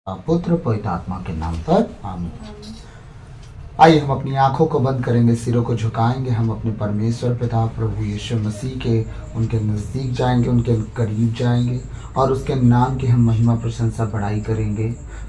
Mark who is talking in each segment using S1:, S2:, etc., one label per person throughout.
S1: पुत्र पवित्र आत्मा के नाम पर आमीन। आइए हम अपनी आंखों को बंद करेंगे, सिरों को झुकाएंगे। हम अपने परमेश्वर पिता प्रभु यीशु मसीह के उनके नज़दीक जाएंगे, उनके करीब जाएंगे और उसके नाम की हम महिमा प्रशंसा बढ़ाई करेंगे,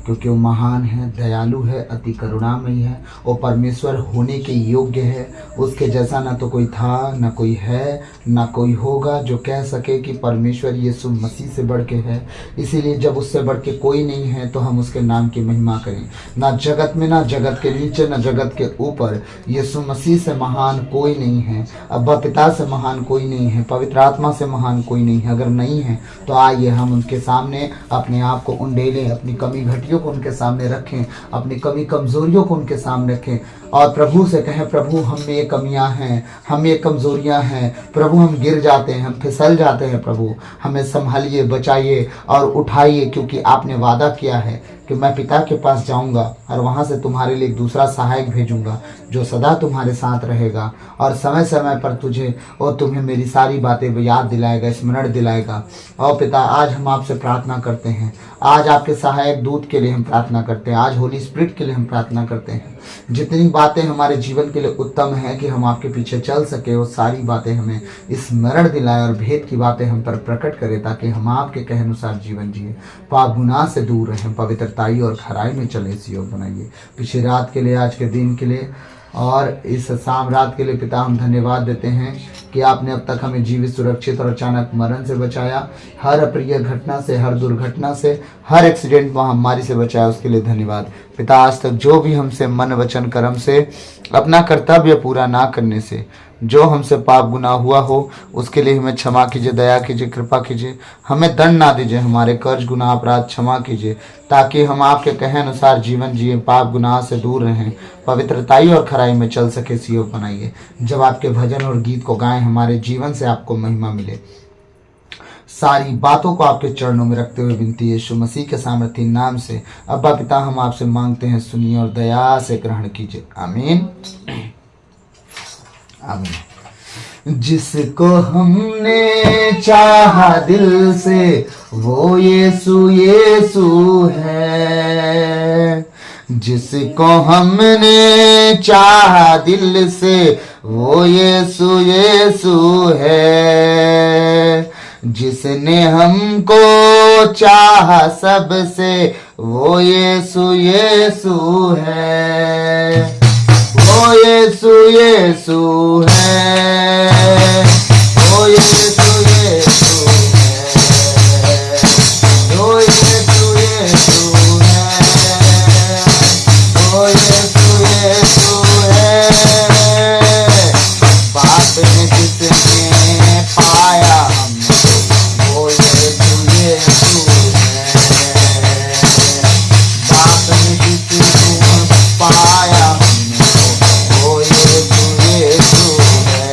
S1: क्योंकि वो महान है, दयालु है, अति करुणामयी है। वो परमेश्वर होने के योग्य है। उसके जैसा ना तो कोई था, ना कोई है, ना कोई होगा जो कह सके कि परमेश्वर यीशु मसीह से बढ़ के है। इसीलिए जब उससे बढ़ के कोई नहीं है तो हम उसके नाम की महिमा करें। ना जगत में, ना जगत के नीचे, ना जगत के ऊपर यीशु मसीह से महान कोई नहीं है। अब्बा पिता से महान कोई नहीं है, पवित्र आत्मा से महान कोई नहीं है। अगर नहीं है तो आइए हम उनके सामने अपने आप को उंडेलें, अपनी कमी घटियों को उनके सामने रखें, अपनी कमी कमजोरियों को उनके सामने रखें और प्रभु से कहें, प्रभु हम में ये कमियां हैं, हम में ये कमजोरियां हैं। प्रभु हम गिर जाते हैं, हम फिसल जाते हैं। प्रभु हमें संभालिए, बचाइए और उठाइए, क्योंकि आपने वादा किया है कि मैं पिता के पास जाऊंगा और वहां से तुम्हारे लिए एक दूसरा सहायक भेजूंगा जो सदा तुम्हारे साथ रहेगा और समय समय पर तुझे और तुम्हें मेरी सारी बातें याद दिलाएगा, स्मरण दिलाएगा। और पिता आज हम आपसे प्रार्थना करते हैं, आज आपके सहायक दूत के लिए हम प्रार्थना करते हैं, आज होली स्पिरिट के लिए हम प्रार्थना करते हैं। जितनी बातें हमारे जीवन के लिए उत्तम है कि हम आपके पीछे चल सके, वो सारी बातें हमें स्मरण दिलाए और भेद की बातें हम पर प्रकट करें, ताकि हम आपके कहे अनुसार जीवन जिए, पाप गुनाह से दूर रहें, पवित्रताई और खराई में चले, इस योग बनाइए। पिछली रात के लिए, आज के दिन के लिए और इस शाम रात के लिए पिता हम धन्यवाद देते हैं कि आपने अब तक हमें जीवित, सुरक्षित और अचानक मरण से बचाया, हर अप्रिय घटना से, हर दुर्घटना से, हर एक्सीडेंट महामारी से बचाया, उसके लिए धन्यवाद। पिता आज तक जो भी हमसे मन वचन कर्म से अपना कर्तव्य पूरा ना करने से जो हमसे पाप गुनाह हुआ हो, उसके लिए हमें क्षमा कीजिए, दया कीजिए, कृपा कीजिए। हमें दंड ना दीजिए, हमारे कर्ज गुनाह अपराध क्षमा कीजिए, ताकि हम आपके कहे अनुसार जीवन जिए, पाप गुनाह से दूर रहें, पवित्रताई और खराई में चल सके, सियोग बनाइए। जब आपके भजन और गीत को गाएं, हमारे जीवन से आपको महिमा मिले। सारी बातों को आपके चरणों में रखते हुए विनती यीशु मसीह के सामर्थी नाम से अब्बा पिता हम आपसे मांगते हैं, सुनिए और दया से ग्रहण कीजिए। आमीन आमीन। जिसको हमने चाहा दिल से वो यीशु यीशु है, जिसको हमने चाहा दिल से वो यीशु यीशु है, जिसने हमको चाहा सबसे वो यीशु यीशु है, वो यीशु यीशु है, वो यीशु यीशु है, वो यीशु यीशु है, वो यीशु यीशु है। बाप ने जिसने पाया हमको वो यीशु यीशु है, बाप ने जिसने पाया हमको वो यीशु यीशु है।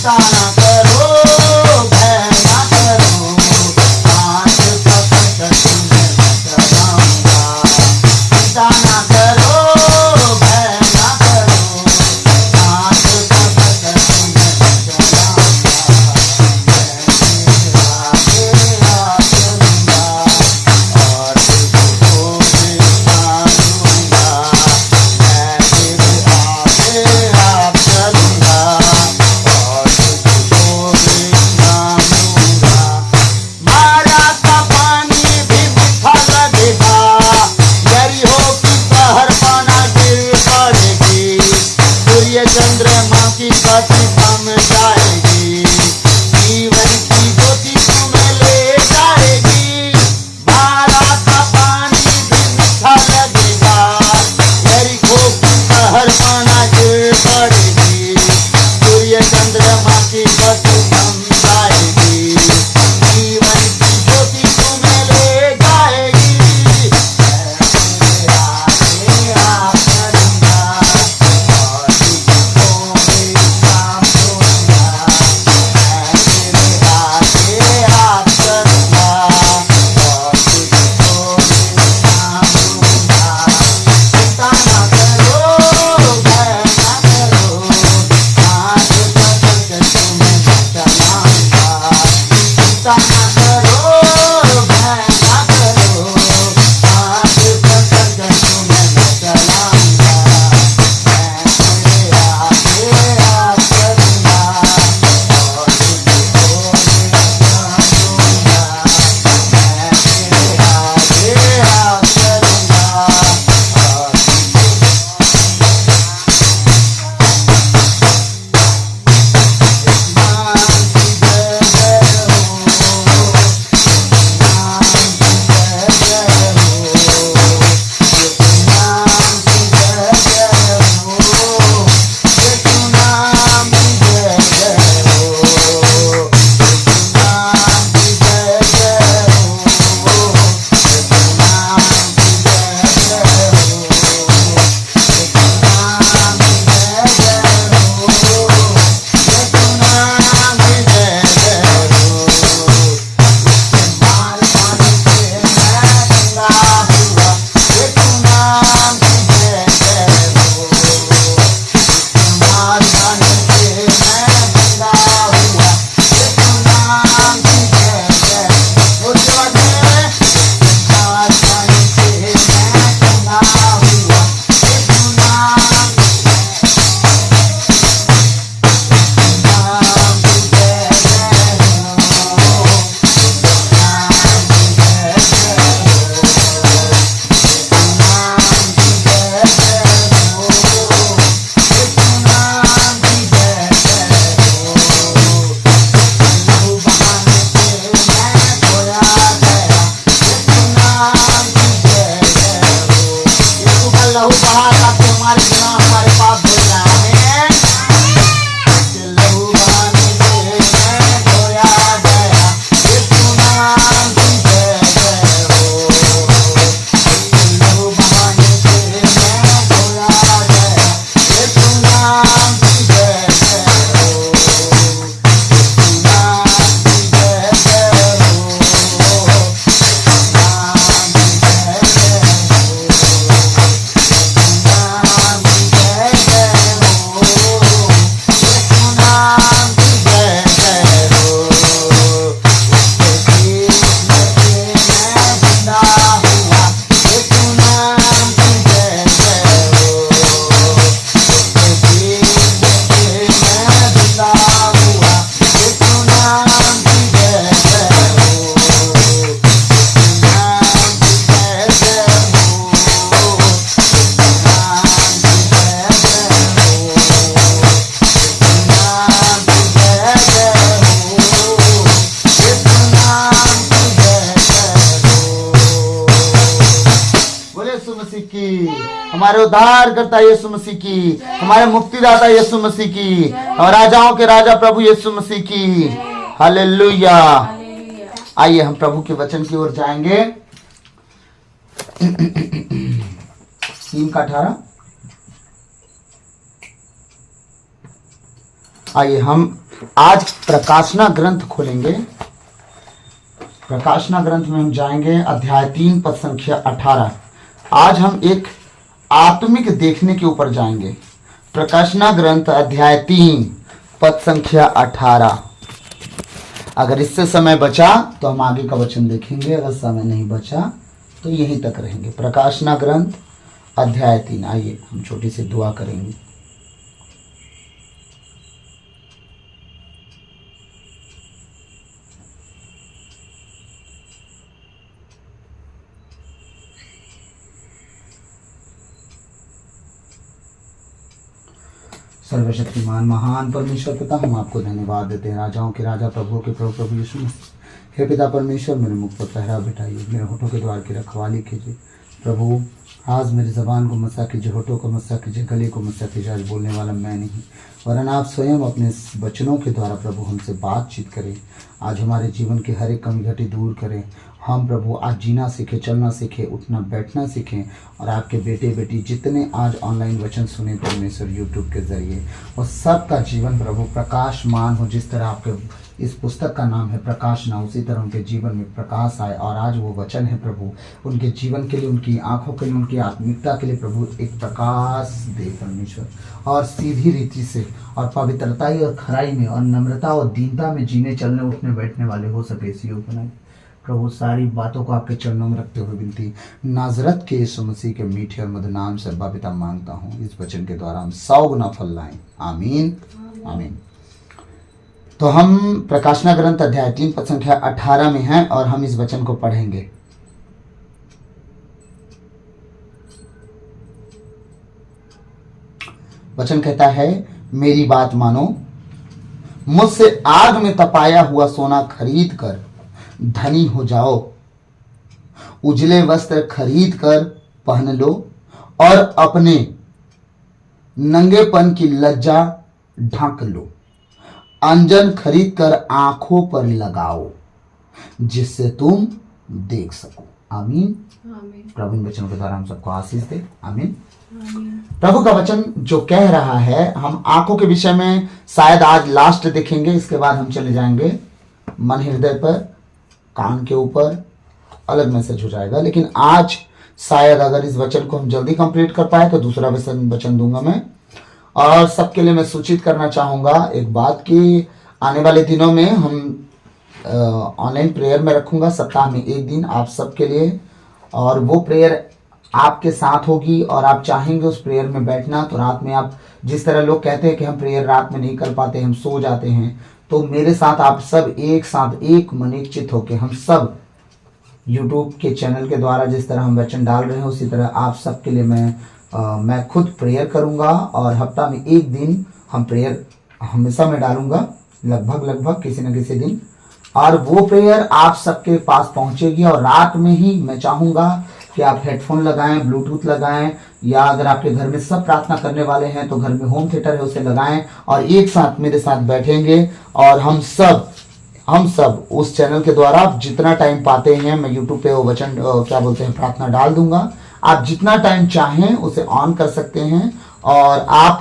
S1: चिंता ना करो, भय ना करो, हाथ पकड़ तुम्हें मैं चलाऊंगा। चिंता ना करो, भय ना करो, हाथ पकड़ तुम्हें मैं चलाऊंगा। मैं तेरे आगे चलूंगा और तुझको भी मानूंगा। मैं तेरे आगे चलूंगा और तुझको भी मानूंगा। मारा का पानी भी मीठा लगेगा, यरीहो की शहरपनाह गिर पड़ेगी। सूर्य चंद्रमा की गति थम जाएगी, जीवन की ज्योति तुम्हें ले जाएगी। मारा का पानी भी मीठा लगेगा, यरीहो की शहरपनाह गिर पड़ेगी। सूर्य चंद्रमा की गति थम जाएगी, जीवन की ज्योति तुम्हें ले जाएगी। मैं तेरे आगे चलूंगा और तुझको भी मानूंगा। मैं तेरे आगे चलूंगा और तुझको भी मानूंगा। चिंता ना करो, भय ना करो, हाथ पकड़ तुम्हें मैं चलाऊंगा। चिंता ना करो, भय ना करो, हाथ पकड़ तुम्हें मैं चलाऊंगा। मैं तेरे आगे चलूंगा और तुझको भी मानूंगा। मैं तेरे आगे चलूंगा और लहू बहा ताकि हमारे गुनाह हमारे पाप धो जाए। लहू बहाने से मैं धोया गया, यीशु नाम की जय जय हो। लहू बहाने से मैं धोया गया, यीशु नाम की जय जय हो। यीशु नाम की जय जय हो, नाम की जय जय हमारे उद्धारकर्ता यीशु मसीह की, हमारे मुक्तिदाता यीशु मसीह की, और राजाओं के राजा प्रभु यीशु मसीह की। हालेलुया। आइए हम प्रभु के वचन की ओर जाएंगे। 3:18 आइए हम आज प्रकाशना ग्रंथ खोलेंगे। प्रकाशना ग्रंथ में हम जाएंगे अध्याय 3 पद संख्या 18। आज हम एक आत्मिक देखने के ऊपर जाएंगे। प्रकाशना ग्रंथ अध्याय 3 पद संख्या 18। अगर इससे समय बचा तो हम आगे का वचन देखेंगे, अगर समय नहीं बचा तो यहीं तक रहेंगे। प्रकाशना ग्रंथ अध्याय 3। आइए हम छोटी सी दुआ करेंगे। सर्वशक्तिमान महान परमेश्वर पिता, हम आपको धन्यवाद देते हैं। राजाओं के राजा, प्रभुओं के प्रभु, प्रभु यीशु मसीह। हे पिता परमेश्वर, मेरे मुख पर पहरा बिठाइए, मेरे होठों के द्वार की रखवाली कीजिए। प्रभु आज मेरी ज़बान को मसा कीजिए, होठों को मसा कीजिए, गले को मसा कीजिए। आज बोलने वाला मैं नहीं, वरन आप स्वयं अपने वचनों के द्वारा प्रभु हमसे बातचीत करें। आज हमारे जीवन की हर एक कमी घटी दूर करें। हम प्रभु आज जीना सीखें, चलना सीखें, उठना बैठना सीखें। और आपके बेटे बेटी जितने आज ऑनलाइन वचन सुने परमेश्वर यूट्यूब के ज़रिए, और सबका जीवन प्रभु प्रकाशमान हो। जिस तरह आपके इस पुस्तक का नाम है प्रकाशना, उसी तरह उनके जीवन में प्रकाश आए। और आज वो वचन है प्रभु उनके जीवन के लिए, उनकी आंखों के लिए, उनकी आत्मिकता के लिए प्रभु एक प्रकाश दे परमेश्वर। और सीधी रीति से और पवित्रताई और खराई में और नम्रता और दीनता में जीने, चलने, उठने बैठने वाले हो सके इस युग बनाए प्रभु। सारी बातों को आपके चरणों में रखते हुए विनती नाजरत के यीशु मसीह के मीठे और मधुर नाम से अब्बा पिता मांगता हूँ। इस वचन के द्वारा हम 100 गुना फल लाएं। आमीन आमीन। तो हम प्रकाशना ग्रंथ अध्याय 3 पद संख्या 18 में हैं और हम इस वचन को पढ़ेंगे। वचन कहता है, मेरी बात मानो, मुझसे आग में तपाया हुआ सोना खरीद कर धनी हो जाओ, उजले वस्त्र खरीद कर पहन लो और अपने नंगेपन की लज्जा ढक लो। अंजन खरीद कर आंखों पर लगाओ, जिससे तुम देख सको। आमीन। प्रभु इन वचनों के द्वारा हम सबको आशीष दे। आमीन। प्रभु का वचन जो कह रहा है, हम आंखों के विषय में शायद आज लास्ट देखेंगे। इसके बाद हम चले जाएंगे मन हृदय पर, कान के ऊपर, अलग मैसेज हो जाएगा। लेकिन आज शायद अगर इस वचन को हम जल्दी कंप्लीट कर पाए तो दूसरा वचन दूंगा मैं। और सबके लिए मैं सूचित करना चाहूँगा एक बात कि आने वाले दिनों में हम ऑनलाइन प्रेयर में रखूँगा, सप्ताह में एक दिन आप सबके लिए। और वो प्रेयर आपके साथ होगी और आप चाहेंगे उस प्रेयर में बैठना तो रात में आप, जिस तरह लोग कहते हैं कि हम प्रेयर रात में नहीं कर पाते, हम सो जाते हैं, तो मेरे साथ आप सब एक साथ एक मन एक चित होकर हम सब यूट्यूब के चैनल के द्वारा जिस तरह हम वचन डाल रहे हैं, उसी तरह आप सबके लिए मैं खुद प्रेयर करूंगा। और हफ्ता में एक दिन हम प्रेयर हमेशा मैं डालूंगा, लगभग किसी न किसी दिन। और वो प्रेयर आप सबके पास पहुंचेगी। और रात में ही मैं चाहूँगा कि आप हेडफोन लगाएं, ब्लूटूथ लगाएं, या अगर आपके घर में सब प्रार्थना करने वाले हैं तो घर में होम थिएटर है उसे लगाएं और एक साथ मेरे साथ बैठेंगे। और हम सब उस चैनल के द्वारा आप जितना टाइम पाते हैं, मैं यूट्यूब पे वो वचन क्या बोलते हैं प्रार्थना डाल दूंगा। आप जितना टाइम चाहें उसे ऑन कर सकते हैं और आप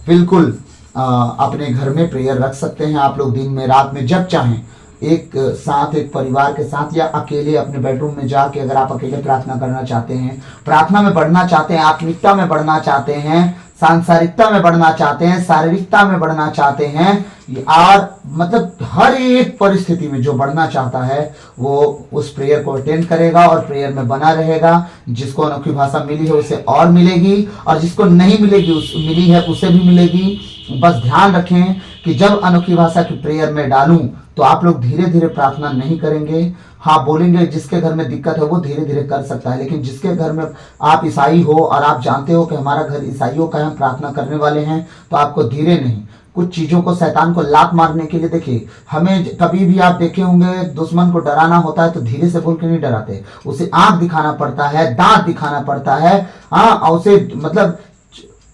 S1: बिल्कुल अपने घर में प्रेयर रख सकते हैं। आप लोग दिन में, रात में, जब चाहें एक साथ, एक परिवार के साथ, या अकेले अपने बेडरूम में जाके अगर आप अकेले प्रार्थना करना चाहते हैं, प्रार्थना में बढ़ना चाहते हैं, आत्मिकता में बढ़ना चाहते हैं, सांसारिकता में बढ़ना चाहते हैं, शारीरिकता में बढ़ना चाहते हैं, और मतलब हर एक परिस्थिति में जो बढ़ना चाहता है वो उस प्रेयर को अटेंड करेगा और प्रेयर में बना रहेगा। जिसको अनोखी भाषा मिली है उसे और मिलेगी, और जिसको नहीं मिलेगी मिली है उसे भी मिलेगी। बस ध्यान रखें कि जब अनोखी भाषा की प्रेयर में डालूं तो आप लोग धीरे धीरे प्रार्थना नहीं करेंगे। हाँ बोलेंगे, जिसके घर में दिक्कत है वो धीरे धीरे कर सकता है, लेकिन जिसके घर में आप ईसाई हो और आप जानते हो कि हमारा घर ईसाइयों का है, हम प्रार्थना करने वाले हैं, तो आपको धीरे नहीं, कुछ चीजों को, शैतान को लात मारने के लिए, देखिए हमें कभी भी आप देखे होंगे दुश्मन को डराना होता है तो धीरे से बोल के नहीं डराते, उसे आंख दिखाना पड़ता है, दांत दिखाना पड़ता है। हाँ, और उसे मतलब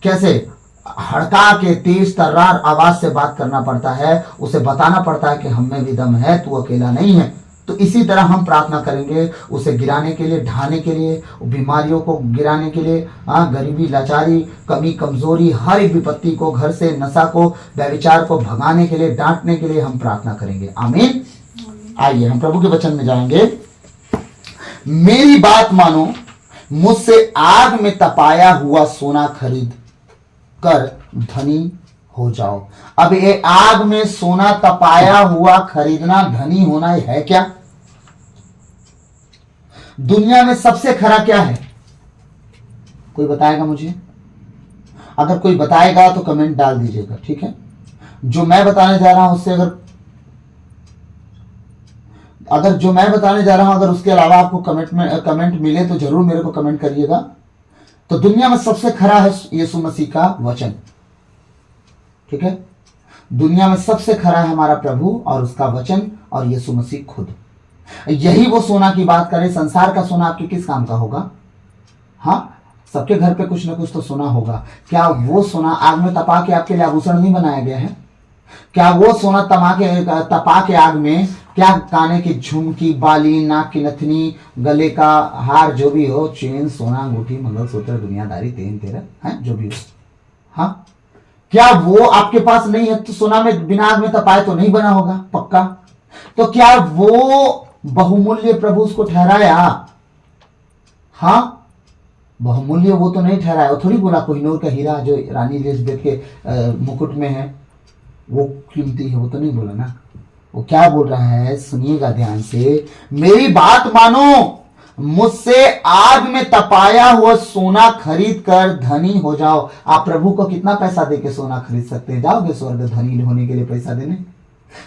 S1: कैसे हड़का के तेज तर्रार आवाज से बात करना पड़ता है, उसे बताना पड़ता है कि हम में भी दम है, तू अकेला नहीं है। तो इसी तरह हम प्रार्थना करेंगे उसे गिराने के लिए, ढाने के लिए, बीमारियों को गिराने के लिए, गरीबी, लाचारी, कमी, कमजोरी, हर एक विपत्ति को, घर से नशा को, व्यभिचार को भगाने के लिए, डांटने के लिए हम प्रार्थना करेंगे। आमीन। आइए हम प्रभु के वचन में जाएंगे। मेरी बात मानो, मुझसे आग में तपाया हुआ सोना खरीद कर धनी हो जाओ। अब ये आग में सोना तपाया हुआ खरीदना धनी होना है क्या? दुनिया में सबसे खरा क्या है? कोई बताएगा मुझे? अगर कोई बताएगा तो कमेंट डाल दीजिएगा, ठीक है? जो मैं बताने जा रहा हूं उससे अगर जो मैं बताने जा रहा हूं अगर उसके अलावा आपको कमेंट मिले तो जरूर मेरे को कमेंट करिएगा। तो दुनिया में सबसे खरा है यीशु मसीह का वचन, ठीक है? दुनिया में सबसे खरा है हमारा प्रभु और उसका वचन और यीशु मसीह खुद। यही वो सोना की बात करें। संसार का सोना आपके किस काम का होगा? हाँ, सबके घर पे कुछ ना कुछ तो सोना होगा। क्या वो सोना आग में तपा के आपके लिए आभूषण नहीं बनाया गया है? क्या वो सोना तपा के आग में क्या काने की झुमकी, बाली, नाक की नथनी, गले का हार, जो भी हो, चेन, सोना, अंगूठी, मंगलसूत्र, दुनियादारी, तेन तेरा है जो भी हो, हाँ, क्या वो आपके पास नहीं है? तो सोना में बिना आग में तपाए तो नहीं बना होगा पक्का। तो क्या वो बहुमूल्य प्रभु उसको ठहराया? हाँ, बहुमूल्य वो तो नहीं ठहराया। वो थोड़ी बोला कोहिनूर का हीरा जो रानी एलिजाबेथ के मुकुट में है वो कीमती है, वो तो नहीं बोला ना। वो क्या बोल रहा है, सुनिएगा ध्यान से। मेरी बात मानो, मुझसे आग में तपाया हुआ सोना खरीद कर धनी हो जाओ। आप प्रभु को कितना पैसा देके सोना खरीद सकते हैं? जाओगे स्वर्ग धनी होने के लिए पैसा देने?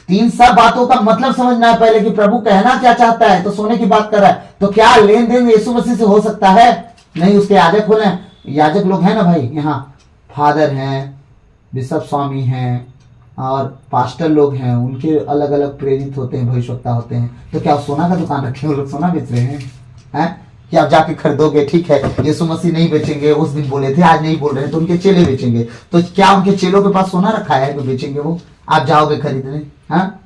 S1: तीन सब बातों का मतलब समझना है पहले कि प्रभु कहना क्या चाहता है। तो सोने की बात कर रहा है तो क्या लेन देन यीशु मसीह से हो सकता है? नहीं। उसके याजक खोले, याजक लोग हैं ना भाई, यहाँ फादर हैं, बिशप स्वामी हैं और पास्टर लोग हैं, उनके अलग अलग प्रेरित होते हैं, भविष्यवक्ता होते हैं। तो क्या सोना का दुकान रखे वो लोग सोना बेच रहे हैं? कि आप जाके खरीदोगे? ठीक है, यीशु मसीह नहीं बेचेंगे, उस दिन बोले थे, आज नहीं बोल रहे हैं, तो उनके चेले बेचेंगे। तो क्या उनके चेलों के पास सोना रखा है तो बेचेंगे वो? आप जाओगे खरीदने? हाँ,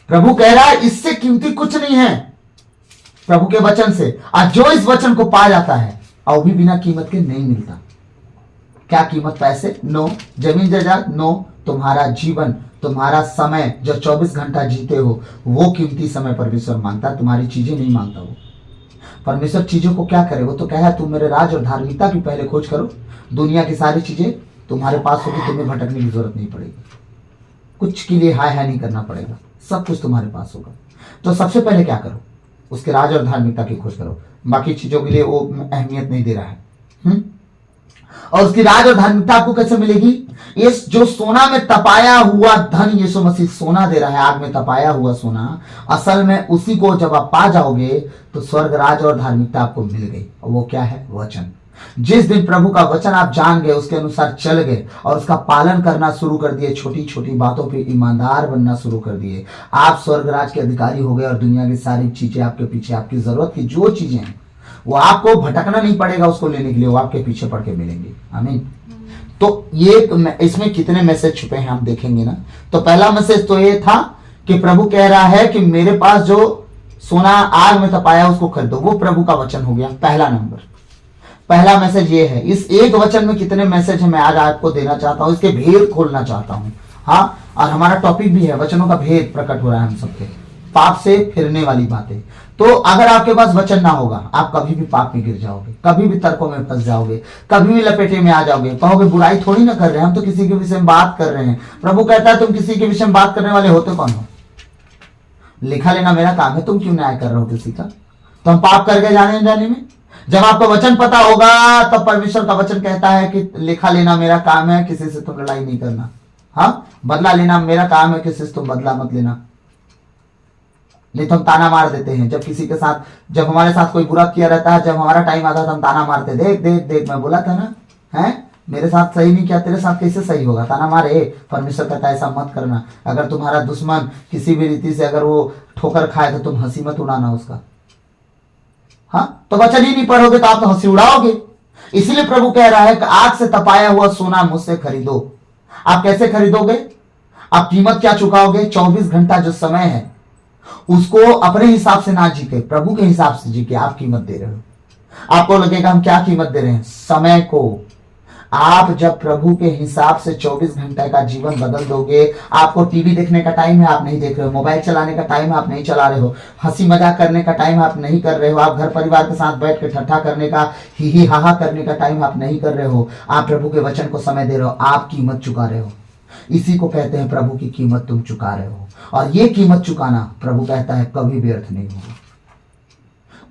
S1: प्रभु कह रहा है इससे कीमती कुछ नहीं है प्रभु के वचन से। और जो इस वचन को पा जाता है और भी बिना कीमत के नहीं मिलता। क्या कीमत? पैसे? नो। जमीन जायदाद? नो। तुम्हारा जीवन, तुम्हारा समय जो 24 घंटा जीते हो, वो कीमती समय परमेश्वर मांगता, तुम्हारी चीजें नहीं मांगता वो। परमेश्वर चीजों को क्या करे? वो तो कहा तुम मेरे राज और धार्मिकता की पहले खोज करो, दुनिया की सारी चीजें तुम्हारे पास होगी, तुम्हें भटकने की जरूरत नहीं पड़ेगी, कुछ के लिए हाय हाय नहीं करना पड़ेगा, सब कुछ तुम्हारे पास होगा। तो सबसे पहले क्या करो? उसके राज और धार्मिकता की खोज करो। बाकी चीजों के लिए वो अहमियत नहीं दे रहा है। और उसकी राज और धार्मिकता आपको कैसे मिलेगी? ये जो सोना में तपाया हुआ धन यीशु मसीह सोना दे रहा है, आग में तपाया हुआ सोना, असल में उसी को जब आप पा जाओगे तो स्वर्ग, राज और धार्मिकता आपको मिल गई। और वो क्या है? वचन। जिस दिन प्रभु का वचन आप जान गए, उसके अनुसार चल गए और उसका पालन करना शुरू कर दिए, छोटी छोटी बातों पे ईमानदार बनना शुरू कर दिए, आप स्वर्ग राज के अधिकारी हो गए। और दुनिया की सारी चीजें आपके पीछे, आपकी जरूरत की जो चीजें हैं वो आपको भटकना नहीं पड़ेगा उसको लेने के लिए, वो आपके पीछे पड़ के मिलेंगे। आमीन। तो ये इसमें कितने मैसेज छुपे हैं हम देखेंगे ना। तो पहला मैसेज तो ये था कि प्रभु कह रहा है कि मेरे पास जो सोना आग में तपाया उसको खरीदो, वो प्रभु का वचन हो गया। पहला नंबर, पहला मैसेज ये है। इस एक वचन में कितने मैसेज है मैं आज आपको देना चाहता हूं, इसके भेद खोलना चाहता हूं। हाँ, और हमारा टॉपिक भी है वचनों का भेद प्रकट हो रहा है हम सबके, पाप से फिरने वाली बातें। तो अगर आपके पास वचन ना होगा, आप कभी भी पाप में गिर जाओगे, कभी भी तर्कों में फंस जाओगे, कभी भी लपेटे में आ जाओगे। कहोगे बुराई थोड़ी ना कर रहे हैं, हम तो किसी के विषय में बात कर रहे हैं। प्रभु कहता है तुम किसी के विषय में बात करने वाले होते कौन हो? लिखा लेना मेरा काम है, तुम क्यों न्याय कर रहे हो किसी का? तो हम पाप कर गए जाने जाने में। जब आपको वचन पता होगा तब परमेश्वर का वचन कहता है कि लिखा लेना मेरा काम है, किसी से तुम लड़ाई नहीं करना। हाँ, बदला लेना मेरा काम है, किसी से तुम बदला मत लेना। नहीं तो हम ताना मार देते हैं जब किसी के साथ, जब हमारे साथ कोई बुरा किया रहता है, जब हमारा टाइम आता है तो हम ताना मारते, देख देख देख मैं बोला था ना, है मेरे साथ सही नहीं किया, तेरे साथ कैसे सही होगा? ताना मारे। परमेश्वर कहता है ऐसा मत करना। अगर तुम्हारा दुश्मन किसी भी रीति से अगर वो ठोकर खाए तो तुम हंसी मत उड़ाना उसका। हाँ, तो वचन ही नहीं पढ़ोगे तो आप तो हंसी उड़ाओगे। इसीलिए प्रभु कह रहा है कि आग से तपाया हुआ सोना मुझसे खरीदो। आप कैसे खरीदोगे? आप कीमत क्या चुकाओगे? 24 घंटा जो समय है उसको अपने हिसाब से ना जी के प्रभु के हिसाब से जी के आप कीमत दे रहे हो। आपको लगेगा हम क्या कीमत दे रहे हैं? समय को। आप जब प्रभु के हिसाब से 24 घंटे का जीवन बदल दोगे, आपको टीवी देखने का टाइम है आप नहीं देख रहे हो, मोबाइल चलाने का टाइम है आप नहीं चला रहे हो, हंसी मजाक करने का टाइम आप नहीं कर रहे हो, आप घर परिवार के साथ बैठ के ठट्ठा करने का ही हा करने का टाइम आप नहीं कर रहे हो, आप प्रभु के वचन को समय दे रहे हो, आप कीमत चुका रहे हो। इसी को कहते हैं प्रभु की कीमत तुम चुका रहे हो। और ये कीमत चुकाना प्रभु कहता है कभी व्यर्थ नहीं होगा।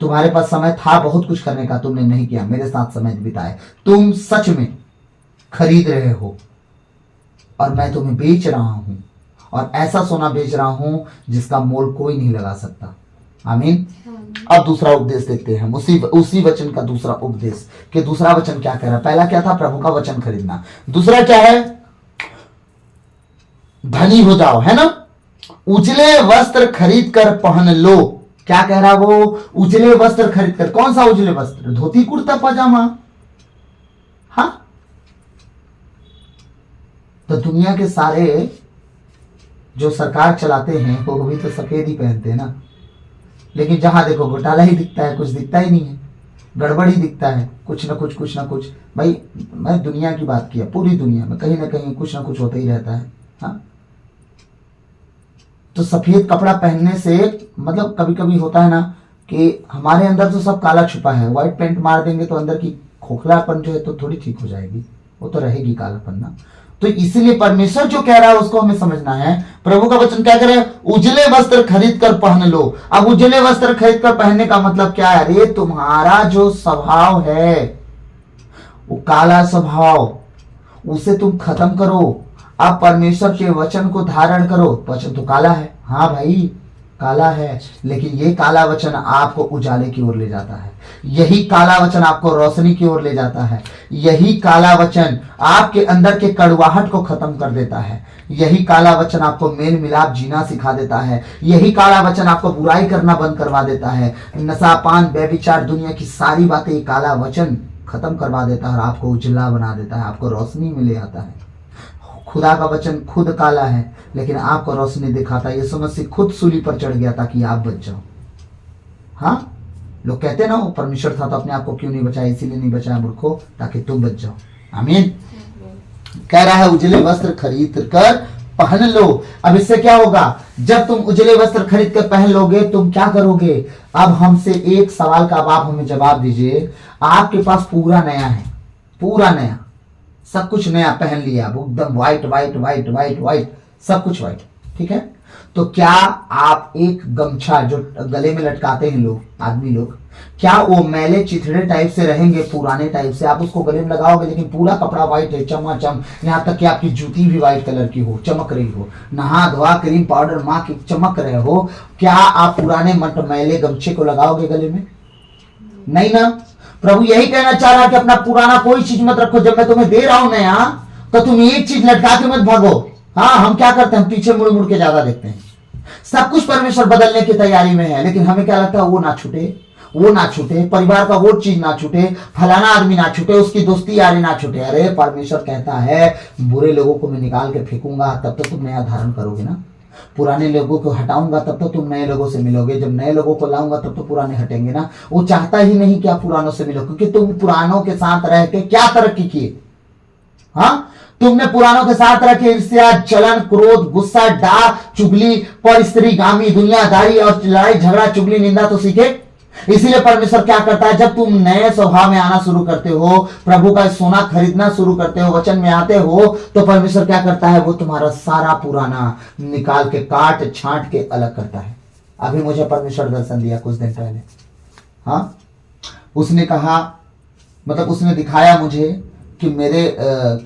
S1: तुम्हारे पास समय था बहुत कुछ करने का, तुमने नहीं किया, मेरे साथ समय बिताए, तुम सच में खरीद रहे हो और मैं तुम्हें बेच रहा हूं, और ऐसा सोना बेच रहा हूं जिसका मोल कोई नहीं लगा सकता। आमीन। अब दूसरा उपदेश देखते हैं, उसी वचन का दूसरा उपदेश कि दूसरा वचन क्या कह रहा है। पहला क्या था? प्रभु का वचन खरीदना। दूसरा क्या है? धनी हो जाओ, है ना। उजले वस्त्र खरीद कर पहन लो। क्या कह रहा वो? उजले वस्त्र खरीद कर। कौन सा उजले वस्त्र? धोती कुर्ता पजामा। हाँ, तो दुनिया के सारे जो सरकार चलाते हैं वो भी तो सफेद ही पहनते हैं ना, लेकिन जहां देखो घोटाला ही दिखता है, कुछ दिखता ही नहीं है, गड़बड़ ही दिखता है, कुछ ना कुछ। भाई मैं दुनिया की बात किया, पूरी दुनिया में कहीं ना कहीं कुछ ना कुछ होता ही रहता है। हाँ, तो सफेद कपड़ा पहनने से मतलब कभी कभी होता है ना कि हमारे अंदर तो सब काला छुपा है, व्हाइट पेंट मार देंगे तो अंदर की खोखलापन जो है तो थोड़ी ठीक हो जाएगी, वो तो रहेगी कालापन ना। तो इसीलिए परमेश्वर जो कह रहा है उसको हमें समझना है। प्रभु का वचन क्या करे? उजले वस्त्र खरीद कर पहन लो। अब उजले वस्त्र खरीद कर पहनने का मतलब क्या है? अरे तुम्हारा जो स्वभाव है वो काला स्वभाव, उसे तुम खत्म करो। अब परमेश्वर के वचन को धारण करो। वचन तो काला है, हाँ भाई काला है, लेकिन ये काला वचन आपको उजाले की ओर ले जाता है। यही काला वचन आपको रोशनी की ओर ले जाता है। यही काला वचन आपके अंदर के कड़वाहट को खत्म कर देता है। यही काला वचन आपको मेल मिलाप जीना सिखा देता है। यही काला वचन आपको बुराई करना बंद करवा देता है। नशा पान व्यभिचार दुनिया की सारी बातें ये काला वचन खत्म करवा देता है और आपको उजला बना देता है, आपको रोशनी में ले आता है। खुदा का वचन खुद काला है लेकिन आपको रोशनी दिखाता है। यीशु मसीह खुद सूली पर चढ़ गया ताकि आप बच जाओ। हाँ, लोग कहते हैं ना वो परमेश्वर था तो अपने आप को क्यों नहीं बचाया? इसीलिए नहीं बचाया मूर्खो, ताकि तुम बच जाओ। आमीन। कह रहा है उजले वस्त्र खरीद कर पहन लो। अब इससे क्या होगा? जब तुम उजले वस्त्र खरीद कर पहन लोगे तुम क्या करोगे? अब हमसे एक सवाल का अब आप हमें जवाब दीजिए। आपके पास पूरा नया है, पूरा नया, सब कुछ नया पहन लिया, एकदम white white white white white, सब कुछ व्हाइट, ठीक है। तो क्या आप एक गमछा जो गले में लटकाते हैं लोग, आदमी लोग, क्या वो मैले चिथड़े टाइप से रहेंगे? पुराने टाइप से आप उसको गले में लगाओगे लेकिन पूरा कपड़ा व्हाइट है, चमाचम, यहाँ तक कि आपकी जूती भी व्हाइट कलर की हो, चमक रही हो, नहा धोआ क्रीम पाउडर माँ की चमक रहे हो, क्या आप पुराने मट मैले गमछे को लगाओगे गले में? नहीं ना। प्रभु यही कहना चाह रहा है कि अपना पुराना कोई चीज मत रखो। जब मैं तुम्हें दे रहा हूं नया तो तुम एक चीज लटका के मत भागो। हाँ, हम क्या करते हैं? हम पीछे मुड़ मुड़ के ज्यादा देखते हैं। सब कुछ परमेश्वर बदलने की तैयारी में है लेकिन हमें क्या लगता है? वो ना छूटे, वो ना छूटे, परिवार का वो चीज ना छूटे, फलाना आदमी ना छूटे, उसकी दोस्ती यारी ना छूटे। अरे परमेश्वर कहता है बुरे लोगों को मैं निकाल के फेंकूंगा, तब तो तुम नया धारण करोगे ना। पुराने लोगों को हटाऊंगा तब तो तुम नए लोगों से मिलोगे, जब नए लोगों को लाऊंगा तब तो पुराने हटेंगे ना। वो चाहता ही नहीं कि आप पुरानों से मिलो, क्योंकि तुम पुरानों के साथ रह के क्या तरक्की किए? हाँ, तुमने पुरानों के साथ रह के ईर्ष्या, जलन, क्रोध, गुस्सा, डाह, चुगली, पर स्त्रीगामी, दुनियादारी और लड़ाई झगड़ा, चुगली, निंदा तो सीखे। इसीलिए परमेश्वर क्या करता है? जब तुम नए स्वभाव में आना शुरू करते हो, प्रभु का सोना खरीदना शुरू करते हो, वचन में आते हो, तो परमेश्वर क्या करता है? वो तुम्हारा सारा पुराना निकाल के काट छांट के अलग करता है। अभी मुझे परमेश्वर दर्शन दिया कुछ दिन पहले। हाँ, उसने कहा, मतलब उसने दिखाया मुझे कि मेरे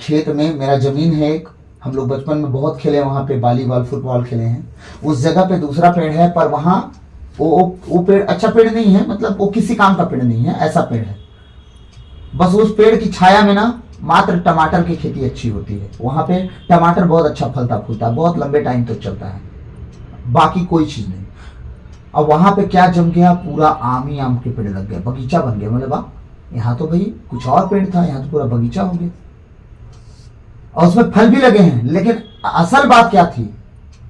S1: खेत में, मेरा जमीन है एक, हम लोग बचपन में बहुत खेले वहां पे, वॉलीबॉल फुटबॉल खेले हैं। उस जगह पे दूसरा पेड़ है पर वहां वो पेड़ अच्छा पेड़ नहीं है, मतलब वो किसी काम का पेड़ नहीं है, ऐसा पेड़ है। बस उस पेड़ की छाया में ना मात्र टमाटर की खेती अच्छी होती है। वहां पे टमाटर बहुत अच्छा फलता फूलता, बहुत लंबे टाइम तक चलता है, बाकी कोई चीज नहीं। अब वहां पे क्या जम गया? पूरा आम ही आम के पेड़ लग गए, बगीचा बन गया। मतलब यहाँ तो भाई कुछ और पेड़ था, यहाँ तो पूरा बगीचा हो गया और उसमें फल भी लगे हैं। लेकिन असल बात क्या थी?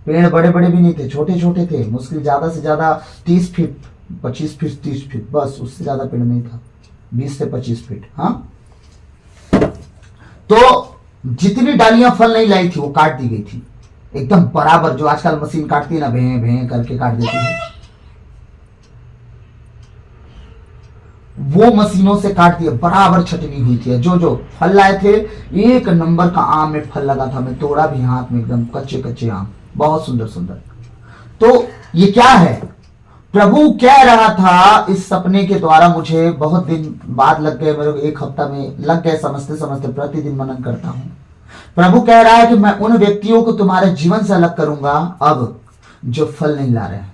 S1: पेड़ बड़े बड़े भी नहीं थे, छोटे छोटे थे, मुश्किल ज्यादा से ज्यादा 30 फीट, 25 फीट, 30 फीट, बस उससे ज्यादा पेड़ नहीं था, 20 से 25 फीट। हाँ, तो जितनी डालियां फल नहीं लाई थी वो काट दी गई थी एकदम बराबर, जो आजकल मशीन काटती है ना, भें भें करके काट देती है, वो मशीनों से काट दिया, बराबर छटनी हुई थी। जो जो फल लाए थे, एक नंबर का आम में फल लगा था, मैं तोड़ा भी हाथ में, एकदम कच्चे कच्चे आम, बहुत सुंदर सुंदर। तो ये क्या है, प्रभु कह रहा था इस सपने के द्वारा, मुझे बहुत दिन बाद लग गए, मेरे 1 हफ्ता में लग गए समझते समझते, प्रतिदिन मनन करता हूं। प्रभु कह रहा है कि मैं उन व्यक्तियों को तुम्हारे जीवन से अलग करूंगा अब, जो फल नहीं ला रहे हैं,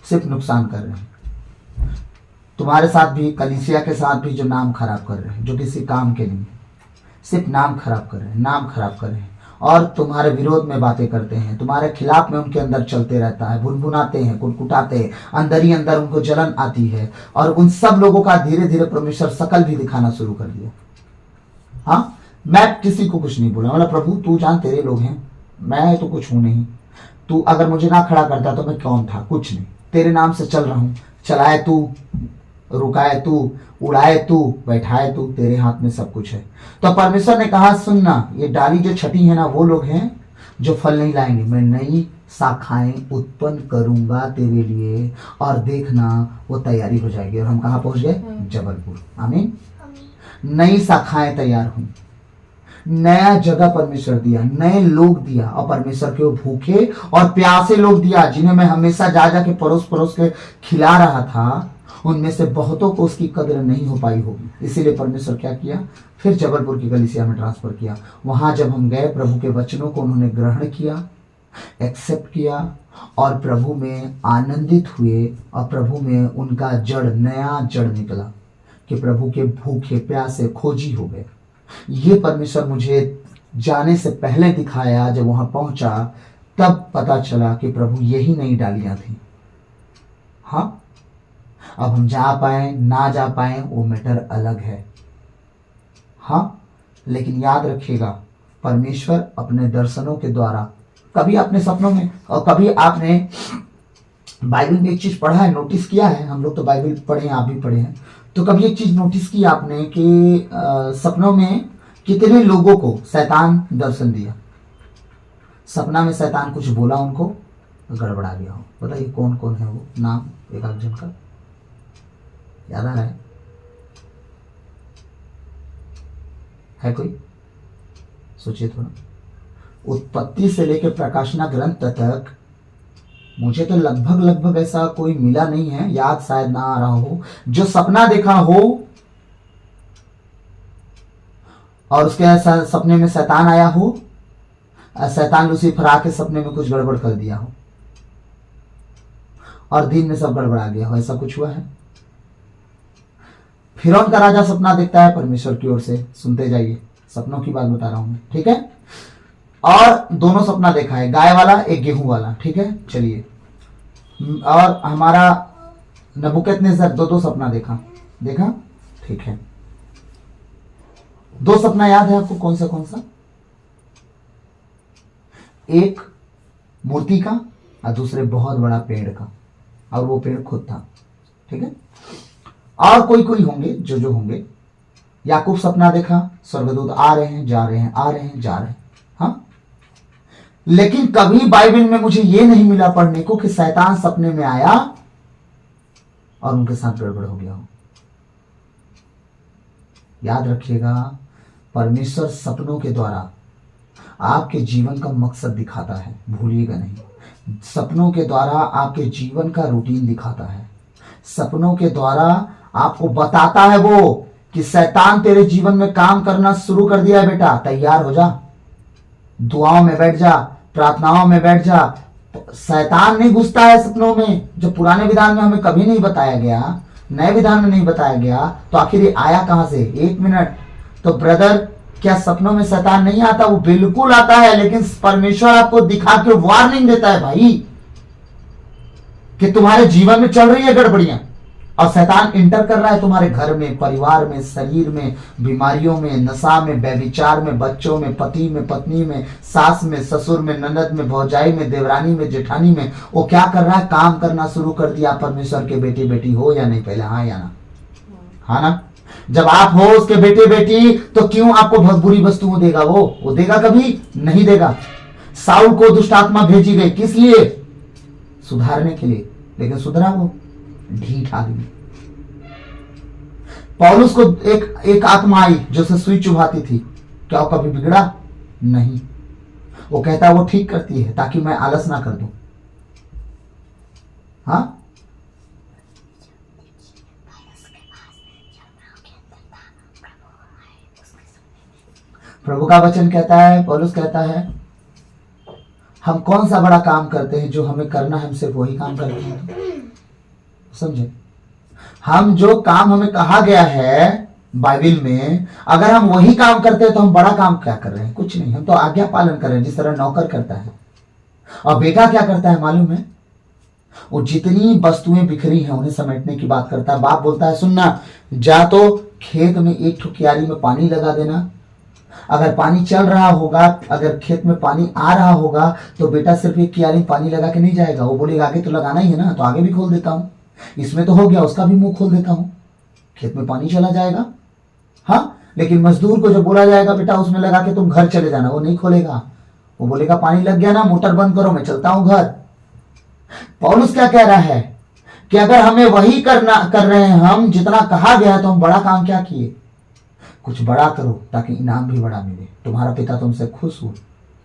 S1: सिर्फ नुकसान कर रहे हैं, तुम्हारे साथ भी, कलीसिया के साथ भी, जो नाम खराब कर रहे हैं, जो किसी काम के नहीं, सिर्फ नाम खराब कर रहे हैं, नाम खराब कर रहे हैं, और तुम्हारे विरोध में बातें करते हैं, तुम्हारे खिलाफ में उनके अंदर चलते रहता है, भुनभुनाते हैं, कुटकुटाते हैं, अंदर ही अंदर उनको जलन आती है, और उन सब लोगों का धीरे धीरे परमेश्वर शकल भी दिखाना शुरू कर दिया। हाँ, मैं किसी को कुछ नहीं बोला, मतलब प्रभु तू जान, तेरे लोग हैं, मैं तो कुछ हूं नहीं, तू अगर मुझे ना खड़ा करता तो मैं कौन था, कुछ नहीं, तेरे नाम से चल रहा हूं, चलाए तू, रुकाए तू, उड़ाए तू, बैठाए तू, तेरे हाथ में सब कुछ है। तो परमेश्वर ने कहा सुनना, ये डाली जो छटी है ना, वो लोग हैं जो फल नहीं लाएंगे, मैं नई शाखाएं उत्पन्न करूंगा तेरे लिए, और देखना वो तैयारी हो जाएगी। और हम कहाँ पहुंच गए, जबलपुर। आमीन। नई शाखाएं तैयार हुई, नया जगह परमेश्वर दिया, नए लोग दिया, और परमेश्वर के वो भूखे और प्यासे लोग दिया, जिन्हें मैं हमेशा जा जा के परोस परोस के खिला रहा था, उनमें से बहुतों को उसकी कदर नहीं हो पाई होगी। इसीलिए परमेश्वर क्या किया, फिर जबलपुर की कलीसिया में ट्रांसफर किया। वहां जब हम गए, प्रभु के वचनों को उन्होंने ग्रहण किया, एक्सेप्ट किया, और प्रभु में आनंदित हुए, और प्रभु में उनका जड़, नया जड़ निकला, कि प्रभु के भूखे प्यासे खोजी हो गए। ये परमेश्वर मुझे जाने से पहले दिखाया, जब वहां पहुंचा तब पता चला कि प्रभु यही नई डालियां थी। हाँ, अब हम जा पाए ना जा पाए वो मैटर अलग है। हाँ, लेकिन याद रखिएगा, परमेश्वर अपने दर्शनों के द्वारा, कभी अपने सपनों में, और कभी आपने बाइबल में एक चीज पढ़ा है, नोटिस किया है, हम लोग तो बाइबल पढ़े हैं, आप भी पढ़े हैं, तो कभी एक चीज नोटिस की आपने कि सपनों में कितने लोगों को शैतान दर्शन दिया, सपना में शैतान कुछ बोला, उनको गड़बड़ा गया हो। बताइए कौन कौन है वो, नाम एक आध जन का याद आ रहा है कोई, सोचिए थोड़ा। उत्पत्ति से लेकर प्रकाशना ग्रंथ तक मुझे तो लगभग ऐसा कोई मिला नहीं है, याद शायद ना आ रहा हो, जो सपना देखा हो और उसके सपने में शैतान आया हो, शैतान लूसीफर आके सपने में कुछ गड़बड़ कर दिया हो, और दिन में सब गड़बड़ा गया हो, ऐसा कुछ हुआ है। फिरौन का राजा सपना देखता है परमेश्वर की ओर से, सुनते जाइए, सपनों की बात बता रहा हूं मैं, ठीक है। और दोनों सपना देखा है, गाय वाला एक गेहूं वाला, ठीक है। चलिए, और हमारा नबूकदनेस्सर दो सपना देखा, ठीक है। 2 सपना याद है आपको, कौन सा? एक मूर्ति का और दूसरे बहुत बड़ा पेड़ का, और वो पेड़ खुद था, ठीक है। और कोई होंगे जो होंगे। याकूब सपना देखा, स्वर्गदूत आ रहे हैं जा रहे हैं, आ रहे हैं जा रहे हैं। हाँ, लेकिन कभी बाइबल में मुझे ये नहीं मिला पढ़ने को कि शैतान सपने में आया और उनके साथ गड़बड़ हो गया हो। याद रखिएगा, परमेश्वर सपनों के द्वारा आपके जीवन का मकसद दिखाता है, भूलिएगा नहीं। सपनों के द्वारा आपके जीवन का रूटीन दिखाता है, सपनों के द्वारा आपको बताता है वो कि शैतान तेरे जीवन में काम करना शुरू कर दिया है, बेटा तैयार हो जा, दुआओं में बैठ जा, प्रार्थनाओं में बैठ जा। शैतान नहीं घुसता है सपनों में, जो पुराने विधान में हमें कभी नहीं बताया गया, नए विधान में नहीं बताया गया, तो आखिर ये आया कहां से? 1 मिनट, तो ब्रदर क्या सपनों में शैतान नहीं आता? वो बिल्कुल आता है, लेकिन परमेश्वर आपको दिखा के वार्निंग देता है भाई कि तुम्हारे जीवन में चल रही है गड़बड़ियां, और शैतान इंटर कर रहा है तुम्हारे घर में, परिवार में, शरीर में, बीमारियों में, नशा में, व्यभिचार में, बच्चों में, पति में, पत्नी में, सास में, ससुर में, ननद में, भौजाई में, देवरानी में, जेठानी में। वो क्या कर रहा है? काम करना शुरू कर दिया। परमेश्वर के बेटे बेटी हो या नहीं? पहले हाँ या ना? हाँ ना? जब आप हो उसके बेटे बेटी तो क्यों आपको बहुत बुरी वस्तुएं देगा? वो देगा? कभी नहीं देगा। साउल को दुष्ट आत्मा भेजी गई, किस लिए? सुधारने के लिए। लेकिन सुधरा वो? ढीठ आदमी। पौलुस को एक आत्मा आई जो से सुई चुभाती थी, क्या वो कभी बिगड़ा? नहीं। वो कहता है वो ठीक करती है ताकि मैं आलस ना कर दूं। हाँ, प्रभु का वचन कहता है, पौलुस कहता है, हम कौन सा बड़ा काम करते हैं? जो हमें करना है हम सिर्फ वही काम करते हैं। समझे? हम जो काम हमें कहा गया है बाइबल में, अगर हम वही काम करते हैं तो हम बड़ा काम क्या कर रहे हैं? कुछ नहीं। हम तो आज्ञा पालन कर रहे हैं, जिस तरह नौकर करता है। और बेटा क्या करता है मालूम है? वो जितनी वस्तुएं बिखरी हैं उन्हें समेटने की बात करता है। बाप बोलता है सुनना, जा तो खेत में एक ठो क्यारी में पानी लगा देना। अगर पानी चल रहा होगा, अगर खेत में पानी आ रहा होगा तो बेटा सिर्फ एक क्यारी में पानी लगा के नहीं जाएगा। वो बोलेगा आगे तो लगाना ही है ना, तो आगे भी खोल देता हूँ। इसमें तो हो गया, उसका भी मुंह खोल देता हूँ, खेत में पानी चला जाएगा। हाँ, लेकिन मजदूर को जो बोला जाएगा बेटा उसमें लगा के तुम घर चले जाना, वो नहीं खोलेगा। वो बोलेगा पानी लग गया ना, मोटर बंद करो, मैं चलता हूं घर। पौलुस क्या कह रहा है कि अगर हमें वही कर रहे हैं हम जितना कहा गया है, तो हम बड़ा काम क्या किए? कुछ बड़ा करो ताकि इनाम भी बड़ा मिले। तुम्हारा पिता तुमसे खुश हो,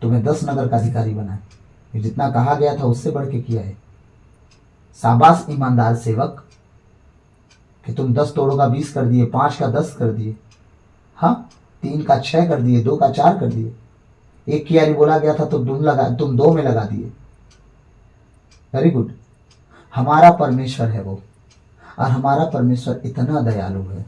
S1: तुम्हें 10 नगर का अधिकारी बनाए। जितना कहा गया था उससे बढ़ के किया है। शाबाश ईमानदार सेवक कि तुम 10 तोड़ों का 20 कर दिए, 5 का 10 कर दिए, हाँ 3 का 6 कर दिए, 2 का 4 कर दिए। एक क्यारी बोला गया था तो तुम 2 में लगा दिए। Very good. हमारा परमेश्वर है वो, और हमारा परमेश्वर इतना दयालु है